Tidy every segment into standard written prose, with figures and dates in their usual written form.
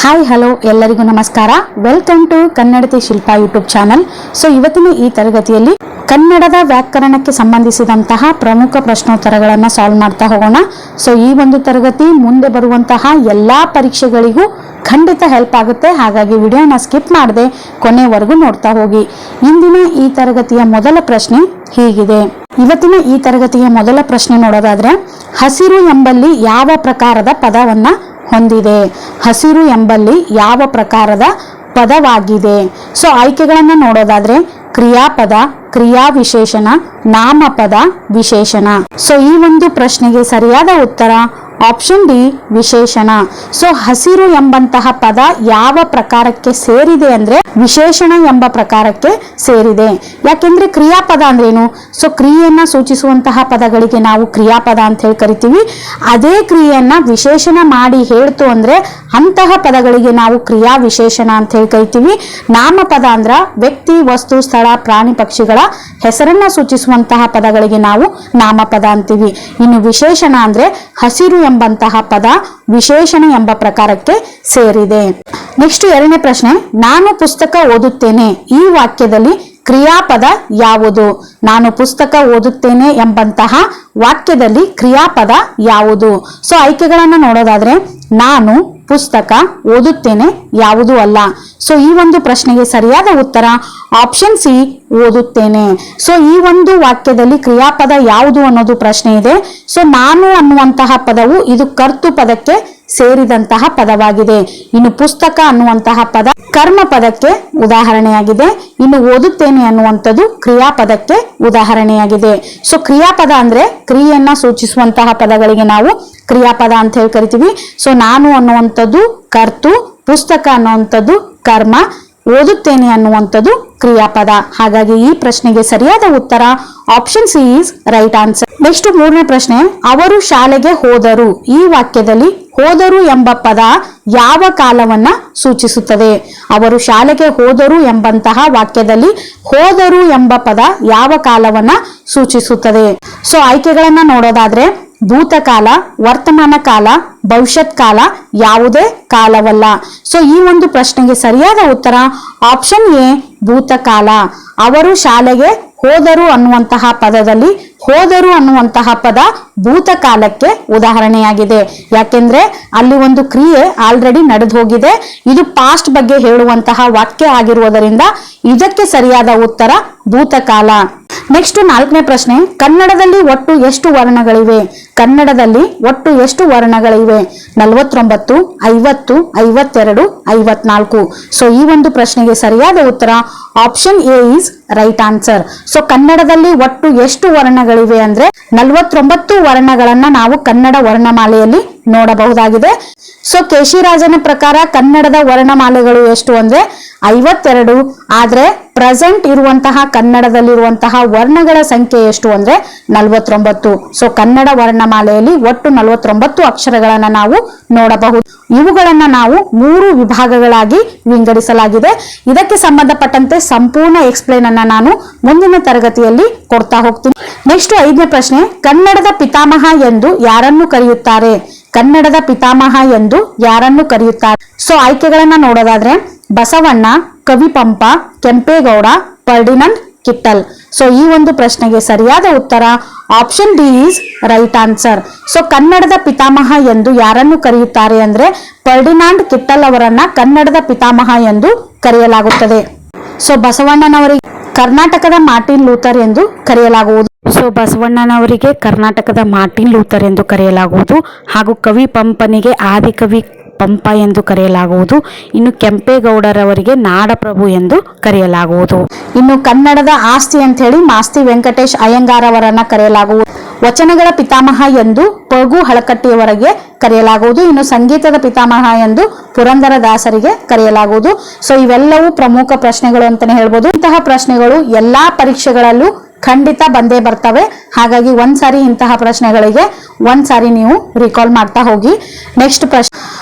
Hi hello ಎಲ್ಲರಿಗೂ ನಮಸ್ಕಾರ. Welcome to Kannadathi Shilpa YouTube channel. So ಇವತ್ತಿನ ಈ ತರಗತಿಯಲ್ಲಿ ಕನ್ನಡದ ವ್ಯಾಕರಣಕ್ಕೆ ಸಂಬಂಧಿಸಿದಂತಹ ಪ್ರಮುಖ ಪ್ರಶ್ನೋತ್ತರಗಳನ್ನು ಸಾಲ್ವ್ ಮಾಡ್ತಾ ಹೋಗೋಣ. ಸೊ ಈ ಒಂದು ತರಗತಿ ಮುಂದೆ ಬರುವಂತಹ ಎಲ್ಲಾ ಪರೀಕ್ಷೆಗಳಿಗೂ ಖಂಡಿತ ಹೆಲ್ಪ್ ಆಗುತ್ತೆ. ಹಾಗಾಗಿ ವಿಡಿಯೋನ ಸ್ಕಿಪ್ ಮಾಡದೆ ಕೊನೆವರೆಗೂ ನೋಡ್ತಾ ಹೋಗಿ. ಇಂದಿನ ಈ ತರಗತಿಯ ಮೊದಲ ಪ್ರಶ್ನೆ ಹೀಗಿದೆ. ಇವತ್ತಿನ ಈ ತರಗತಿಯ ಮೊದಲ ಪ್ರಶ್ನೆ ನೋಡೋದಾದ್ರೆ, ಹಸಿರು ಎಂಬಲ್ಲಿ ಯಾವ ಪ್ರಕಾರದ ಪದವನ್ನ ಹೊಂದಿದೆ? ಹಸಿರು ಎಂಬಲ್ಲಿ ಯಾವ ಪ್ರಕಾರದ ಪದವಾಗಿದೆ? ಸೊ ಆಯ್ಕೆಗಳನ್ನ ನೋಡೋದಾದ್ರೆ, ಕ್ರಿಯಾಪದ, ಕ್ರಿಯಾ ವಿಶೇಷಣ, ನಾಮಪದ, ವಿಶೇಷಣ. ಸೊ ಈ ಒಂದು ಪ್ರಶ್ನೆಗೆ ಸರಿಯಾದ ಉತ್ತರ ಆಪ್ಷನ್ ಡಿ, ವಿಶೇಷಣ. ಸೊ ಹಸಿರು ಎಂಬಂತಹ ಪದ ಯಾವ ಪ್ರಕಾರಕ್ಕೆ ಸೇರಿದೆ ಅಂದ್ರೆ ವಿಶೇಷಣ ಎಂಬ ಪ್ರಕಾರಕ್ಕೆ ಸೇರಿದೆ. ಯಾಕೆಂದ್ರೆ ಕ್ರಿಯಾಪದ ಅಂದ್ರೇನು? ಸೊ ಕ್ರಿಯೆಯನ್ನ ಸೂಚಿಸುವಂತಹ ಪದಗಳಿಗೆ ನಾವು ಕ್ರಿಯಾಪದ ಅಂತ ಹೇಳಿ ಕರಿತೀವಿ. ಅದೇ ಕ್ರಿಯೆಯನ್ನ ವಿಶೇಷಣ ಮಾಡಿ ಹೇಳ್ತು ಅಂದ್ರೆ ಅಂತಹ ಪದಗಳಿಗೆ ನಾವು ಕ್ರಿಯಾ ವಿಶೇಷಣ ಅಂತ ಹೇಳಿ ಕರಿತೀವಿ. ನಾಮಪದ ಅಂದ್ರ ವ್ಯಕ್ತಿ, ವಸ್ತು, ಸ್ಥಳ, ಪ್ರಾಣಿ, ಪಕ್ಷಿಗಳ ಹೆಸರನ್ನ ಸೂಚಿಸುವಂತಹ ಪದಗಳಿಗೆ ನಾವು ನಾಮಪದ ಅಂತೀವಿ. ಇನ್ನು ವಿಶೇಷಣ ಅಂದ್ರೆ ಹಸಿರು ಎಂಬಂತಹ ಪದ ವಿಶೇಷಣ ಎಂಬ ಪ್ರಕಾರಕ್ಕೆ ಸೇರಿದೆ. ನೆಕ್ಸ್ಟ್ ಎರಡನೇ ಪ್ರಶ್ನೆ, ನಾನು ಪುಸ್ತಕ ಓದುತ್ತೇನೆ ಈ ವಾಕ್ಯದಲ್ಲಿ ಕ್ರಿಯಾಪದ ಯಾವುದು? ನಾನು ಪುಸ್ತಕ ಓದುತ್ತೇನೆ ಎಂಬಂತಹ ವಾಕ್ಯದಲ್ಲಿ ಕ್ರಿಯಾಪದ ಯಾವುದು? ಸೊ ಆಯ್ಕೆಗಳನ್ನ ನೋಡೋದಾದ್ರೆ, ನಾನು ಪುಸ್ತಕ ಓದುತ್ತೇನೆ ಯಾವುದು ಅಲ್ಲ. ಸೊ ಈ ಒಂದು ಪ್ರಶ್ನೆಗೆ ಸರಿಯಾದ ಉತ್ತರ ಆಪ್ಷನ್ ಸಿ, ಓದುತ್ತೇನೆ. ಸೊ ಈ ಒಂದು ವಾಕ್ಯದಲ್ಲಿ ಕ್ರಿಯಾಪದ ಯಾವುದು ಅನ್ನೋದು ಪ್ರಶ್ನೆ ಇದೆ. ಸೊ ನಾನು ಅನ್ನುವಂತಹ ಪದವು ಇದು ಕರ್ತು ಪದಕ್ಕೆ ಸೇರಿದಂತಹ ಪದವಾಗಿದೆ. ಇನ್ನು ಪುಸ್ತಕ ಅನ್ನುವಂತಹ ಪದ ಕರ್ಮ ಪದಕ್ಕೆ ಉದಾಹರಣೆಯಾಗಿದೆ. ಇನ್ನು ಓದುತ್ತೇನೆ ಅನ್ನುವಂಥದ್ದು ಕ್ರಿಯಾಪದಕ್ಕೆ ಉದಾಹರಣೆಯಾಗಿದೆ. ಸೊ ಕ್ರಿಯಾಪದ ಅಂದ್ರೆ ಕ್ರಿಯೆಯನ್ನ ಸೂಚಿಸುವಂತಹ ಪದಗಳಿಗೆ ನಾವು ಕ್ರಿಯಾಪದ ಅಂತ ಹೇಳಿ ಕರಿತೀವಿ. ಸೊ ನಾನು ಅನ್ನುವಂಥದ್ದು ಕರ್ತು, ಪುಸ್ತಕ ಅನ್ನುವಂಥದ್ದು ಕರ್ಮ, ಓದುತ್ತೇನೆ ಅನ್ನುವಂಥದ್ದು ಕ್ರಿಯಾಪದ. ಹಾಗಾಗಿ ಈ ಪ್ರಶ್ನೆಗೆ ಸರಿಯಾದ ಉತ್ತರ option C is right answer. Next ಮೂರನೇ ಪ್ರಶ್ನೆ, ಅವರು ಶಾಲೆಗೆ ಹೋದರು ಈ ವಾಕ್ಯದಲ್ಲಿ ಹೋದರು ಎಂಬ ಪದ ಯಾವ ಕಾಲವನ್ನ ಸೂಚಿಸುತ್ತದೆ? ಅವರು ಶಾಲೆಗೆ ಹೋದರು ಎಂಬಂತಹ ವಾಕ್ಯದಲ್ಲಿ ಹೋದರು ಎಂಬ ಪದ ಯಾವ ಕಾಲವನ್ನ ಸೂಚಿಸುತ್ತದೆ? ಸೊ ಆಯ್ಕೆಗಳನ್ನ ನೋಡೋದಾದ್ರೆ, ಭೂತಕಾಲ, ವರ್ತಮಾನ ಕಾಲ, ಭವಿಷ್ಯತ್ ಕಾಲ, ಯಾವುದೇ ಕಾಲವಲ್ಲ. ಸೊ ಈ ಒಂದು ಪ್ರಶ್ನೆಗೆ ಸರಿಯಾದ ಉತ್ತರ ಆಪ್ಷನ್ ಎ, ಭೂತಕಾಲ. ಅವರು ಶಾಲೆಗೆ ಹೋದರು ಅನ್ನುವಂತಹ ಪದದಲ್ಲಿ ಹೋದರು ಅನ್ನುವಂತಹ ಪದ ಭೂತಕಾಲಕ್ಕೆ ಉದಾಹರಣೆಯಾಗಿದೆ. ಯಾಕೆಂದ್ರೆ ಅಲ್ಲಿ ಒಂದು ಕ್ರಿಯೆ ಆಲ್ರೆಡಿ ನಡೆದು ಹೋಗಿದೆ. ಇದು ಪಾಸ್ಟ್ ಬಗ್ಗೆ ಹೇಳುವಂತಹ ವಾಕ್ಯ ಆಗಿರುವುದರಿಂದ ಇದಕ್ಕೆ ಸರಿಯಾದ ಉತ್ತರ ಭೂತಕಾಲ. ನೆಕ್ಸ್ಟ್ ನಾಲ್ಕನೇ ಪ್ರಶ್ನೆ, ಕನ್ನಡದಲ್ಲಿ ಒಟ್ಟು ಎಷ್ಟು ವರ್ಣಗಳಿವೆ? ಕನ್ನಡದಲ್ಲಿ ಒಟ್ಟು ಎಷ್ಟು ವರ್ಣಗಳಿವೆ? 49, 50, 52, 54. ಸೊ ಈ ಒಂದು ಪ್ರಶ್ನೆಗೆ ಸರಿಯಾದ ಉತ್ತರ option A is right answer. So ಕನ್ನಡದಲ್ಲಿ ಒಟ್ಟು ಎಷ್ಟು ವರ್ಣಗಳಿವೆ ಅಂದ್ರೆ 49 ವರ್ಣಗಳನ್ನ ನಾವು ಕನ್ನಡ ವರ್ಣಮಾಲೆಯಲ್ಲಿ ನೋಡಬಹುದಾಗಿದೆ. ಸೊ ಕೇಶಿರಾಜನ ಪ್ರಕಾರ ಕನ್ನಡದ ವರ್ಣಮಾಲೆಗಳು ಎಷ್ಟು ಅಂದ್ರೆ 52. ಆದ್ರೆ ಪ್ರೆಸೆಂಟ್ ಇರುವಂತಹ ಕನ್ನಡದಲ್ಲಿರುವಂತಹ ವರ್ಣಗಳ ಸಂಖ್ಯೆ ಎಷ್ಟು ಅಂದ್ರೆ 49. ಸೊ ಕನ್ನಡ ವರ್ಣಮಾಲೆಯಲ್ಲಿ ಒಟ್ಟು 49 ಅಕ್ಷರಗಳನ್ನ ನಾವು ನೋಡಬಹುದು. ಇವುಗಳನ್ನ ನಾವು 3 ವಿಭಾಗಗಳಾಗಿ ವಿಂಗಡಿಸಲಾಗಿದೆ. ಇದಕ್ಕೆ ಸಂಬಂಧಪಟ್ಟಂತೆ ಸಂಪೂರ್ಣ ಎಕ್ಸ್ಪ್ಲೇನ್ ಅನ್ನ ನಾನು ಮುಂದಿನ ತರಗತಿಯಲ್ಲಿ ಕೊಡ್ತಾ ಹೋಗ್ತೀನಿ. ನೆಕ್ಸ್ಟ್ 5ನೇ ಪ್ರಶ್ನೆ, ಕನ್ನಡದ ಪಿತಾಮಹ ಎಂದು ಯಾರನ್ನು ಕರೆಯುತ್ತಾರೆ? ಕನ್ನಡದ ಪಿತಾಮಹ ಎಂದು ಯಾರನ್ನು ಕರೆಯುತ್ತಾರೆ? ಸೊ ಆಯ್ಕೆಗಳನ್ನ ನೋಡೋದಾದ್ರೆ, ಬಸವಣ್ಣ, ಕವಿ ಪಂಪ, ಕೆಂಪೇಗೌಡ, ಫರ್ಡಿನಂಡ್ ಕಿಟ್ಟಲ್. ಸೊ ಈ ಒಂದು ಪ್ರಶ್ನೆಗೆ ಸರಿಯಾದ ಉತ್ತರ option D is right answer. So ಕನ್ನಡದ ಪಿತಾಮಹ ಎಂದು ಯಾರನ್ನು ಕರೆಯುತ್ತಾರೆ ಅಂದ್ರೆ ಫರ್ಡಿನಾಂಡ್ ಕಿಟ್ಟಲ್ ಅವರನ್ನ ಕನ್ನಡದ ಪಿತಾಮಹ ಎಂದು ಕರೆಯಲಾಗುತ್ತದೆ. ಸೊ ಬಸವಣ್ಣನವರಿಗೆ ಕರ್ನಾಟಕದ ಮಾರ್ಟಿನ್ ಲೂಥರ್ ಎಂದು ಕರೆಯಲಾಗುವುದು. ಸೊ ಬಸವಣ್ಣನವರಿಗೆ ಕರ್ನಾಟಕದ ಮಾರ್ಟಿನ್ ಲೂಥರ್ ಎಂದು ಕರೆಯಲಾಗುವುದು. ಹಾಗೂ ಕವಿ ಪಂಪನಿಗೆ ಆದಿಕವಿ ಪಂಪ ಎಂದು ಕರೆಯಲಾಗುವುದು. ಇನ್ನು ಕೆಂಪೇಗೌಡರವರಿಗೆ ನಾಡಪ್ರಭು ಎಂದು ಕರೆಯಲಾಗುವುದು. ಇನ್ನು ಕನ್ನಡದ ಆಸ್ತಿ ಅಂತ ಹೇಳಿ ಮಾಸ್ತಿ ವೆಂಕಟೇಶ್ ಅಯ್ಯಂಗಾರ್ ಅವರನ್ನ ಕರೆಯಲಾಗುವುದು. ವಚನಗಳ ಪಿತಾಮಹ ಎಂದು ಪಗು ಹಳಕಟ್ಟಿಯವರಿಗೆ ಕರೆಯಲಾಗುವುದು. ಇನ್ನು ಸಂಗೀತದ ಪಿತಾಮಹ ಎಂದು ಪುರಂದರದಾಸರಿಗೆ ಕರೆಯಲಾಗುವುದು. ಸೊ ಇವೆಲ್ಲವೂ ಪ್ರಮುಖ ಪ್ರಶ್ನೆಗಳು ಅಂತಾನೆ ಹೇಳ್ಬೋದು. ಇಂತಹ ಪ್ರಶ್ನೆಗಳು ಎಲ್ಲಾ ಪರೀಕ್ಷೆಗಳಲ್ಲೂ ಖಂಡಿತ ಬಂದೇ ಬರ್ತವೆ. ಹಾಗಾಗಿ ಒಂದ್ಸಾರಿ ಇಂತಹ ಪ್ರಶ್ನೆಗಳಿಗೆ ಒಂದ್ಸಾರಿ ನೀವು ರಿಕಾಲ್ ಮಾಡ್ತಾ ಹೋಗಿ. ನೆಕ್ಸ್ಟ್ ಪ್ರಶ್ನೆ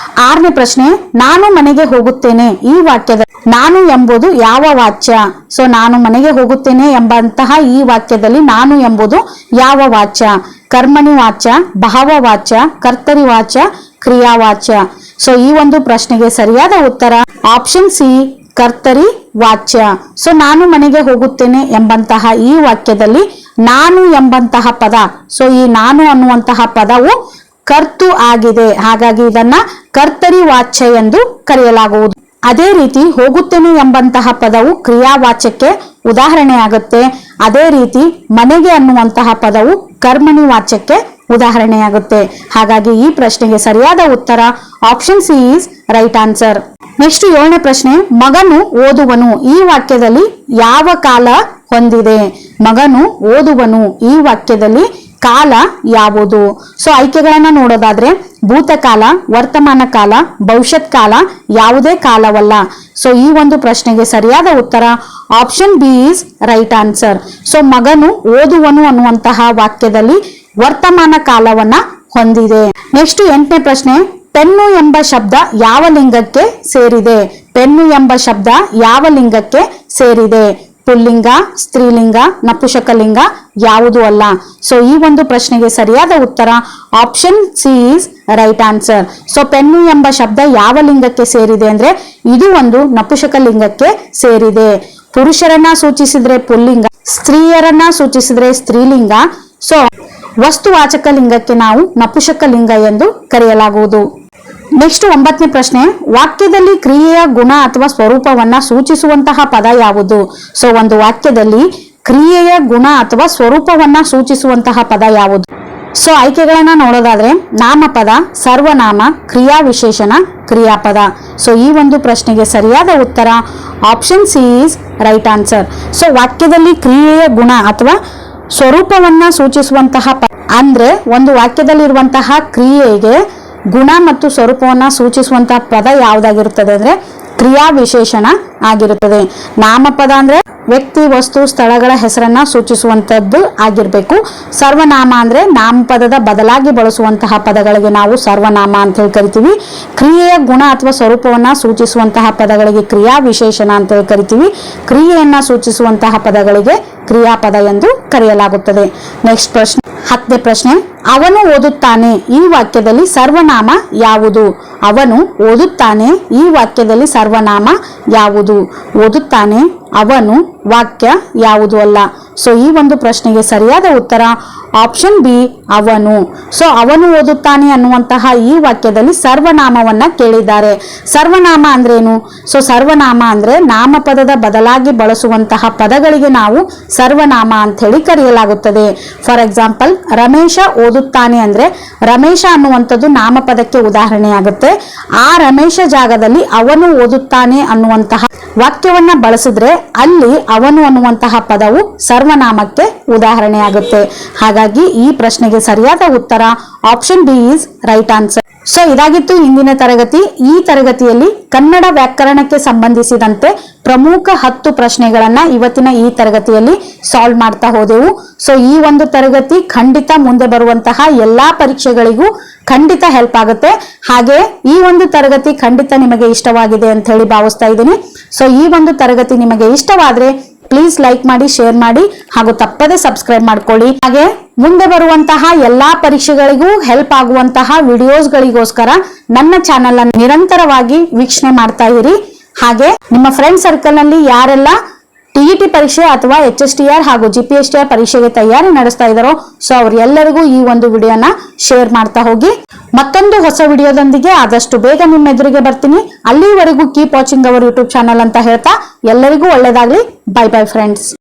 6ನೇ ಪ್ರಶ್ನೆ, ನಾನು ಮನೆಗೆ ಹೋಗುತ್ತೇನೆ ಈ ವಾಕ್ಯದ ನಾನು ಎಂಬುದು ಯಾವ ವಾಚ್ಯ? ಸೊ ನಾನು ಮನೆಗೆ ಹೋಗುತ್ತೇನೆ ಎಂಬಂತಹ ಈ ವಾಕ್ಯದಲ್ಲಿ ನಾನು ಎಂಬುದು ಯಾವ ವಾಚ್ಯ? ಕರ್ಮಣಿ ವಾಚ್ಯ, ಭಾವ ವಾಚ್ಯ, ಕರ್ತರಿ ವಾಚ್ಯ, ಕ್ರಿಯಾವಾಚ್ಯ. ಸೊ ಈ ಒಂದು ಪ್ರಶ್ನೆಗೆ ಸರಿಯಾದ ಉತ್ತರ ಆಪ್ಷನ್ ಸಿ ಕರ್ತರಿ ವಾಚ್ಯ. ಸೊ ನಾನು ಮನೆಗೆ ಹೋಗುತ್ತೇನೆ ಎಂಬಂತಹ ಈ ವಾಕ್ಯದಲ್ಲಿ ನಾನು ಎಂಬಂತಹ ಪದ, ಸೊ ಈ ನಾನು ಅನ್ನುವಂತಹ ಪದವು ಕರ್ತು ಆಗಿದೆ, ಹಾಗಾಗಿ ಇದನ್ನ ಕರ್ತರಿ ವಾಚ್ಯ ಎಂದು ಕರೆಯಲಾಗುವುದು. ಅದೇ ರೀತಿ ಹೋಗುತ್ತೇನೆ ಎಂಬಂತಹ ಪದವು ಕ್ರಿಯಾವಾಚ್ಯಕ್ಕೆ ಉದಾಹರಣೆ ಆಗುತ್ತೆ. ಅದೇ ರೀತಿ ಮನೆಗೆ ಅನ್ನುವಂತಹ ಪದವು ಕರ್ಮಣಿ ವಾಚ್ಯಕ್ಕೆ ಉದಾಹರಣೆಯಾಗುತ್ತೆ. ಹಾಗಾಗಿ ಈ ಪ್ರಶ್ನೆಗೆ ಸರಿಯಾದ ಉತ್ತರ option C is right answer. Next 7ನೇ ಪ್ರಶ್ನೆ, ಮಗನು ಓದುವನು ಈ ವಾಕ್ಯದಲ್ಲಿ ಯಾವ ಕಾಲ ಹೊಂದಿದೆ? ಮಗನು ಓದುವನು ಈ ವಾಕ್ಯದಲ್ಲಿ ಕಾಲ ಯಾವುದು? ಸೊ ಆಯ್ಕೆಗಳನ್ನ ನೋಡೋದಾದ್ರೆ ಭೂತಕಾಲ, ವರ್ತಮಾನ ಕಾಲ, ಭವಿಷ್ಯತ್ ಕಾಲ, ಯಾವುದೇ ಕಾಲವಲ್ಲ. ಸೊ ಈ ಒಂದು ಪ್ರಶ್ನೆಗೆ ಸರಿಯಾದ ಉತ್ತರ option B is right answer. So ಮಗನು ಓದುವನು ಅನ್ನುವಂತಹ ವಾಕ್ಯದಲ್ಲಿ ವರ್ತಮಾನ ಕಾಲವನ್ನ ಹೊಂದಿದೆ. ನೆಕ್ಸ್ಟ್ 8ನೇ ಪ್ರಶ್ನೆ, ಪೆನ್ನು ಎಂಬ ಶಬ್ದ ಯಾವ ಲಿಂಗಕ್ಕೆ ಸೇರಿದೆ? ಪೆನ್ನು ಎಂಬ ಶಬ್ದ ಯಾವ ಲಿಂಗಕ್ಕೆ ಸೇರಿದೆ? ಪುಲ್ಲಿಂಗ, ಸ್ತ್ರೀಲಿಂಗ, ನಪುಂಸಕಲಿಂಗ, ಯಾವುದು ಅಲ್ಲ. ಸೊ ಈ ಒಂದು ಪ್ರಶ್ನೆಗೆ ಸರಿಯಾದ ಉತ್ತರ option C is right answer. So pen ಎಂಬ ಶಬ್ದ ಯಾವ ಲಿಂಗಕ್ಕೆ ಸೇರಿದೆ ಅಂದ್ರೆ ಇದು ಒಂದು ನಪುಂಸಕ ಲಿಂಗಕ್ಕೆ ಸೇರಿದೆ. ಪುರುಷರನ್ನ ಸೂಚಿಸಿದ್ರೆ ಪುಲ್ಲಿಂಗ, ಸ್ತ್ರೀಯರನ್ನ ಸೂಚಿಸಿದ್ರೆ ಸ್ತ್ರೀಲಿಂಗ. ಸೊ ವಸ್ತುವಾಚಕ ಲಿಂಗಕ್ಕೆ ನಾವು ನಪುಂಸಕ ಲಿಂಗ ಎಂದು ಕರೆಯಲಾಗುವುದು. ನೆಕ್ಸ್ಟ್ 9ನೇ ಪ್ರಶ್ನೆ, ವಾಕ್ಯದಲ್ಲಿ ಕ್ರಿಯೆಯ ಗುಣ ಅಥವಾ ಸ್ವರೂಪವನ್ನ ಸೂಚಿಸುವಂತಹ ಪದ ಯಾವುದು? ಸೊ ಒಂದು ವಾಕ್ಯದಲ್ಲಿ ಕ್ರಿಯೆಯ ಗುಣ ಅಥವಾ ಸ್ವರೂಪವನ್ನ ಸೂಚಿಸುವಂತಹ ಪದ ಯಾವುದು? ಸೊ ಆಯ್ಕೆಗಳನ್ನ ನೋಡೋದಾದ್ರೆ ನಾಮಪದ, ಸರ್ವನಾಮ, ಕ್ರಿಯಾ ವಿಶೇಷಣ, ಕ್ರಿಯಾಪದ. ಸೊ ಈ ಒಂದು ಪ್ರಶ್ನೆಗೆ ಸರಿಯಾದ ಉತ್ತರ option C is right answer. So ವಾಕ್ಯದಲ್ಲಿ ಕ್ರಿಯೆಯ ಗುಣ ಅಥವಾ ಸ್ವರೂಪವನ್ನ ಸೂಚಿಸುವಂತಹ ಅಂದ್ರೆ ಒಂದು ವಾಕ್ಯದಲ್ಲಿರುವಂತಹ ಕ್ರಿಯೆಗೆ ಗುಣ ಮತ್ತು ಸ್ವರೂಪವನ್ನ ಸೂಚಿಸುವಂತಹ ಪದ ಯಾವುದಾಗಿರುತ್ತದೆ ಅಂದ್ರೆ ಕ್ರಿಯಾ ವಿಶೇಷಣ ಆಗಿರುತ್ತದೆ. ನಾಮಪದ ಅಂದ್ರೆ ವ್ಯಕ್ತಿ, ವಸ್ತು, ಸ್ಥಳಗಳ ಹೆಸರನ್ನ ಸೂಚಿಸುವಂತದ್ದು ಆಗಿರ್ಬೇಕು. ಸರ್ವನಾಮ ಅಂದ್ರೆ ನಾಮಪದದ ಬದಲಾಗಿ ಬಳಸುವಂತಹ ಪದಗಳಿಗೆ ನಾವು ಸರ್ವನಾಮ ಅಂತ ಹೇಳಿ ಕರಿತೀವಿ. ಕ್ರಿಯೆಯ ಗುಣ ಅಥವಾ ಸ್ವರೂಪವನ್ನ ಸೂಚಿಸುವಂತಹ ಪದಗಳಿಗೆ ಕ್ರಿಯಾ ವಿಶೇಷಣ ಅಂತ ಹೇಳಿ ಕರಿತೀವಿ. ಕ್ರಿಯೆಯನ್ನ ಸೂಚಿಸುವಂತಹ ಪದಗಳಿಗೆ ಕ್ರಿಯಾಪದ ಎಂದು ಕರೆಯಲಾಗುತ್ತದೆ. ನೆಕ್ಸ್ಟ್ ಪ್ರಶ್ನೆ 10ನೇ ಪ್ರಶ್ನೆ, ಅವನು ಓದುತ್ತಾನೆ ಈ ವಾಕ್ಯದಲ್ಲಿ ಸರ್ವನಾಮ ಯಾವುದು? ಅವನು ಓದುತ್ತಾನೆ ಈ ವಾಕ್ಯದಲ್ಲಿ ಸರ್ವನಾಮ ಯಾವುದು? ಓದುತ್ತಾನೆ, ಅವನು ವಾಕ್ಯ ಯಾವುದು ಅಲ್ಲ. ಸೊ ಈ ಒಂದು ಪ್ರಶ್ನೆಗೆ ಸರಿಯಾದ ಉತ್ತರ ಆಪ್ಷನ್ ಬಿ ಅವನು. ಸೊ ಅವನು ಓದುತ್ತಾನೆ ಅನ್ನುವಂತಹ ಈ ವಾಕ್ಯದಲ್ಲಿ ಸರ್ವನಾಮವನ್ನ ಕೇಳಿದ್ದಾರೆ. ಸರ್ವನಾಮ ಅಂದ್ರೇನು? ಸೊ ಸರ್ವನಾಮ ಅಂದ್ರೆ ನಾಮಪದದ ಬದಲಾಗಿ ಬಳಸುವಂತಹ ಪದಗಳಿಗೆ ನಾವು ಸರ್ವನಾಮ ಅಂತ ಹೇಳಿ ಕರೆಯಲಾಗುತ್ತದೆ. ಫಾರ್ ಎಕ್ಸಾಂಪಲ್, ರಮೇಶ ಓದುತ್ತಾನೆ ಅಂದ್ರೆ ರಮೇಶ ಅನ್ನುವಂಥದ್ದು ನಾಮಪದಕ್ಕೆ ಉದಾಹರಣೆ ಆಗುತ್ತೆ. ಆ ರಮೇಶ ಜಾಗದಲ್ಲಿ ಅವನು ಓದುತ್ತಾನೆ ಅನ್ನುವಂತಹ ವಾಕ್ಯವನ್ನ ಬಳಸಿದ್ರೆ ಅಲ್ಲಿ ಅವನು ಅನ್ನುವಂತಹ ಪದವು ಸರ್ವನಾಮಕ್ಕೆ ಉದಾಹರಣೆ ಆಗುತ್ತೆ. ಹಾಗಾಗಿ ಈ ಪ್ರಶ್ನೆಗೆ ಸರಿಯಾದ ಉತ್ತರ option B is right answer. So ಇದಾಗಿತ್ತು ಇಂದಿನ ತರಗತಿ. ಈ ತರಗತಿಯಲ್ಲಿ ಕನ್ನಡ ವ್ಯಾಕರಣಕ್ಕೆ ಸಂಬಂಧಿಸಿದಂತೆ ಪ್ರಮುಖ 10 ಪ್ರಶ್ನೆಗಳನ್ನ ಇವತ್ತಿನ ಈ ತರಗತಿಯಲ್ಲಿ ಸಾಲ್ವ್ ಮಾಡ್ತಾ ಹೋದೆವು. ಸೊ ಈ ಒಂದು ತರಗತಿ ಖಂಡಿತ ಮುಂದೆ ಬರುವಂತಹ ಎಲ್ಲಾ ಪರೀಕ್ಷೆಗಳಿಗೂ ಖಂಡಿತ ಹೆಲ್ಪ್ ಆಗುತ್ತೆ. ಹಾಗೆ ಈ ಒಂದು ತರಗತಿ ಖಂಡಿತ ನಿಮಗೆ ಇಷ್ಟವಾಗಿದೆ ಅಂತ ಹೇಳಿ ಭಾವಿಸ್ತಾ ಇದ್ದೀನಿ. ಸೊ ಈ ಒಂದು ತರಗತಿ ನಿಮಗೆ ಇಷ್ಟವಾದ್ರೆ ಪ್ಲೀಸ್ ಲೈಕ್ ಮಾಡಿ, ಶೇರ್ ಮಾಡಿ ಹಾಗೂ ತಪ್ಪದೆ ಸಬ್ಸ್ಕ್ರೈಬ್ ಮಾಡ್ಕೊಳ್ಳಿ. ಹಾಗೆ ಮುಂದೆ ಬರುವಂತಹ ಎಲ್ಲಾ ಪರೀಕ್ಷೆಗಳಿಗೂ ಹೆಲ್ಪ್ ಆಗುವಂತಹ ವಿಡಿಯೋಸ್ಗಳಿಗೋಸ್ಕರ ನನ್ನ ಚಾನೆಲ್ ಅನ್ನು ನಿರಂತರವಾಗಿ ವೀಕ್ಷಣೆ ಮಾಡ್ತಾ ಇರಿ. ಹಾಗೆ ನಿಮ್ಮ ಫ್ರೆಂಡ್ ಸರ್ಕಲ್ ನಲ್ಲಿ ಯಾರೆಲ್ಲ ಟಿಇಟಿ ಪರೀಕ್ಷೆ ಅಥವಾ HSTR ಹಾಗೂ GPSTR ಪರೀಕ್ಷೆಗೆ ತಯಾರಿ ನಡೆಸ್ತಾ ಇದ್ದಾರೋ ಸೊ ಅವ್ರೆಲ್ಲರಿಗೂ ಈ ಒಂದು ವಿಡಿಯೋನ ಶೇರ್ ಮಾಡ್ತಾ ಹೋಗಿ. ಮತ್ತೊಂದು ಹೊಸ ವಿಡಿಯೋದೊಂದಿಗೆ ಆದಷ್ಟು ಬೇಗ ನಿಮ್ಮ ಎದುರಿಗೆ ಬರ್ತೀನಿ. ಅಲ್ಲಿವರೆಗೂ keep watching our YouTube channel ಅಂತ ಹೇಳ್ತಾ ಎಲ್ಲರಿಗೂ ಒಳ್ಳೆಯದಾಗ್ಲಿ. Bye bye friends.